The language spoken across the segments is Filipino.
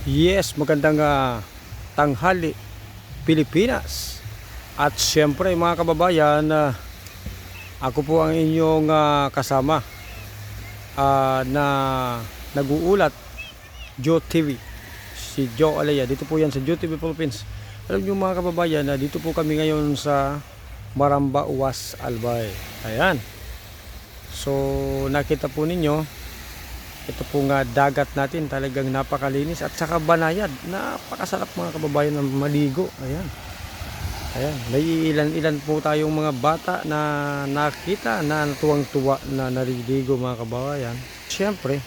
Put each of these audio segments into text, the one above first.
Yes, magandang tanghali Pilipinas. At siyempre mga kababayan, ako po ang inyong kasama na nag-uulat, Joe TV. Si Joe Alea, dito po yan sa Joe TV Philippines. Alam nyo mga kababayan, dito po kami ngayon sa Maramba, Uwas, Albay. Ayan. So nakita po ninyo, ito po nga dagat natin, talagang napakalinis at saka banayad. Napakasarap mga kababayan ng maligo. Ayan. Ayan, may ilan-ilan po tayong mga bata na nakita na tuwang-tuwa na naliligo mga kababayan. Siyempre,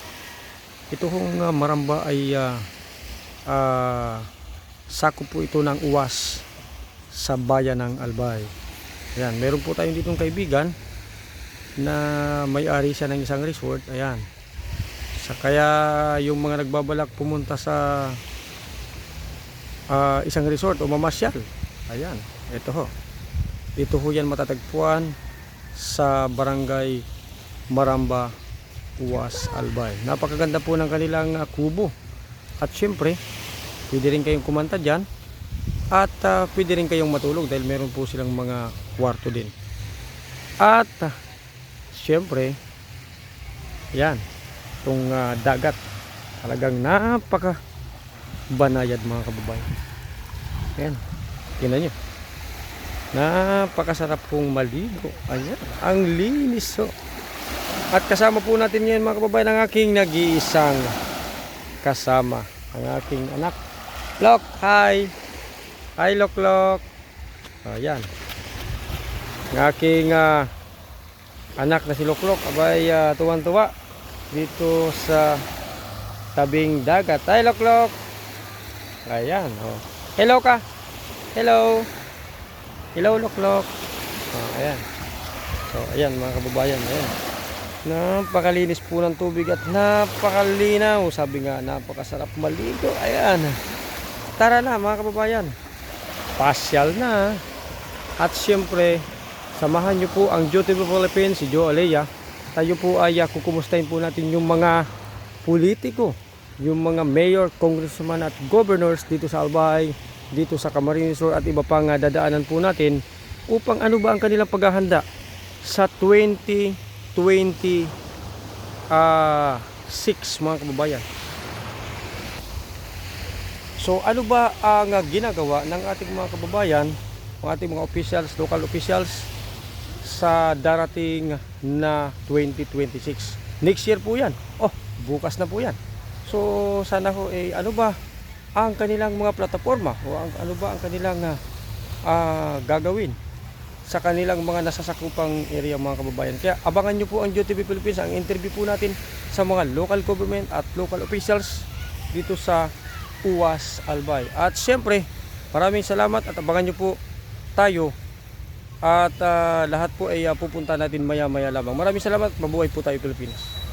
ito hong Maramba ay sakop po ito ng Uwas sa bayan ng Albay. Ayan, meron po tayong ditong kaibigan na may-ari siya ng isang resort. Ayan. Kaya yung mga nagbabalak pumunta sa isang resort o mamasyal, ayan, ito ho. Ito ho yan matatagpuan sa barangay Maramba, Uwas, Albay. Napakaganda po ng kanilang kubo. At syempre, pwede rin kayong kumanta dyan. At pwede rin kayong matulog dahil meron po silang mga kwarto din. At syempre, yan, itong dagat talagang napaka banayad mga kababayan. Ayan, tingnan nyo, napakasarap pong maligo. Ayan, ang linis ho. At kasama po natin ngayon mga kababayan ang aking nag-iisang kasama, ang aking anak Lok. Hi, hi Lok Lok. Ayan, ang aking anak na si Lok Lok abay tuwan-tuwa dito sa tabing dagat. Ay, Loklok. Ayan, oh. Hello ka. Hello. Hello, Loklok. Oh, ayan. So, ayan mga kababayan, ayan. Napakalinis po ng tubig at napakalinaw. Sabi nga, napakasarap maligo. Ayan. Tara na mga kababayan. Pasyal na. At siyempre, samahan nyo po ang Joe TV Philippines, si Joe Alea. Tayo po ay kukumustahin po natin yung mga politiko, yung mga mayor, congressman at governors dito sa Albay, dito sa Camarines Sur at iba pang dadaanan po natin upang ano ba ang kanilang paghahanda sa 2026 mga kababayan. So ano ba ang ginagawa ng ating mga kababayan, ang ating mga officials, local officials sa darating na 2026. Next year po yan. Oh, bukas na po yan. So sana ho ano ba ang kanilang mga plataforma o ano ba ang kanilang gagawin sa kanilang mga nasasakupang area mga kababayan. Kaya abangan nyo po ang Joe TV Philippines, ang interview po natin sa mga local government at local officials dito sa Uwas, Albay. At syempre, maraming salamat at abangan nyo po tayo. At lahat po ay pupunta natin maya-maya lamang. Maraming salamat. Mabuhay po tayo Pilipinas.